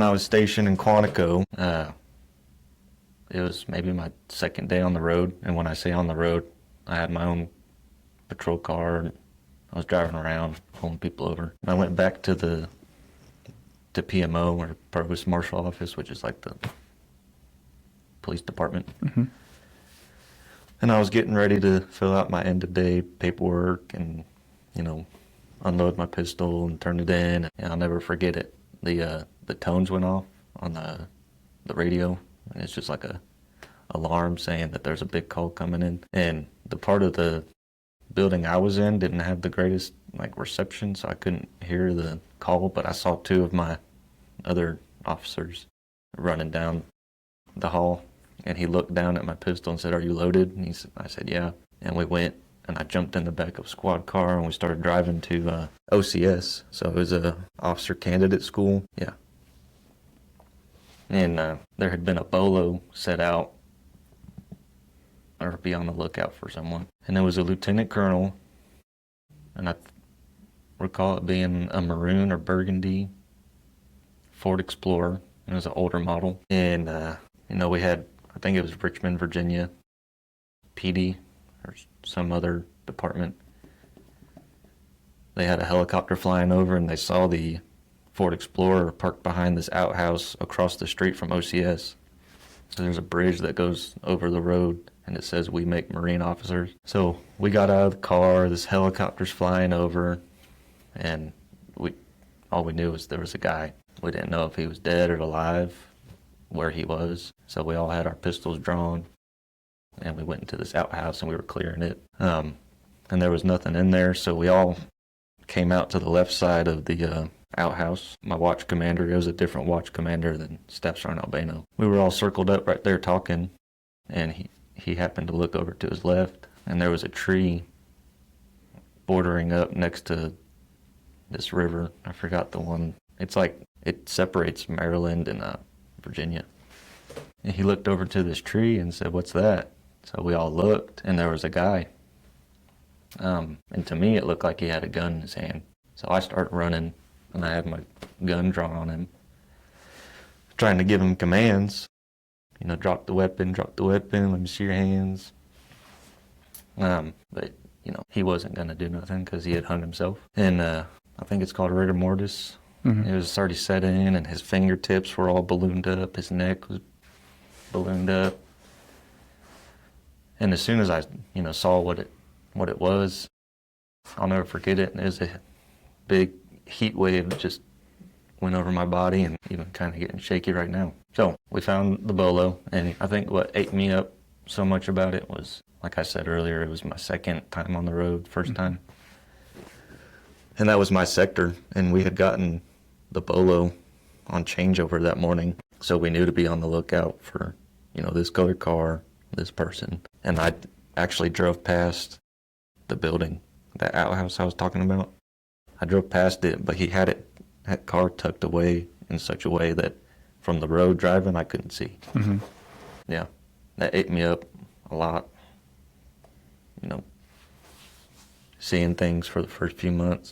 I was stationed in Quantico, it was maybe my second day on the road. And when I say on the road, I had my own patrol car. And I was driving around, pulling people over. And I went back to PMO, or Provost Marshal Office, which is like the police department. Mm-hmm. And I was getting ready to fill out my end-of-day paperwork and, unload my pistol and turn it in. And I'll never forget it. The tones went off on the radio, and it's just like a alarm saying that there's a big call coming in. And the part of the building I was in didn't have the greatest reception, so I couldn't hear the call, but I saw two of my other officers running down the hall, and he looked down at my pistol and said, "Are you loaded?" And I said, "Yeah." And we went, and I jumped in the back of a squad car, and we started driving to OCS. So it was a officer candidate school. Yeah. And there had been a bolo set out, or be on the lookout for someone. And there was a lieutenant colonel, and I recall it being a maroon or burgundy Ford Explorer. It was an older model. And, we had, I think it was Richmond, Virginia, PD, or some other department. They had a helicopter flying over, and they saw the Ford Explorer parked behind this outhouse across the street from OCS. So there's a bridge that goes over the road, and it says, "We make Marine officers." So we got out of the car, this helicopter's flying over, and all we knew was there was a guy. We didn't know if he was dead or alive, where he was. So we all had our pistols drawn, and we went into this outhouse, and we were clearing it. And there was nothing in there, so we all came out to the left side of the outhouse. My watch commander, it was a different watch commander than Staff Sergeant Albano. We were all circled up right there talking, and he happened to look over to his left, and there was a tree bordering up next to this river. I forgot the one. It's like it separates Maryland and Virginia. And he looked over to this tree and said, "What's that?" So we all looked, and there was a guy. And to me, it looked like he had a gun in his hand. So I started running, and I had my gun drawn on him, trying to give him commands. Drop the weapon, let me see your hands. But, he wasn't going to do nothing because he had hung himself. And I think it's called rigor mortis. Mm-hmm. It was already set in, and his fingertips were all ballooned up. His neck was ballooned up. And as soon as I, saw what it was, I'll never forget it. It was a big heat wave that just went over my body, and even kind of getting shaky right now. So we found the bolo, and I think what ate me up so much about it was, like I said earlier, it was my second time on the road, first time. And that was my sector, and we had gotten the bolo on changeover that morning. So we knew to be on the lookout for, this colored car, this person. And I actually drove past the building, that outhouse I was talking about. I drove past it, but he had that car tucked away in such a way that from the road driving, I couldn't see. Mm-hmm. Yeah, that ate me up a lot. Seeing things for the first few months.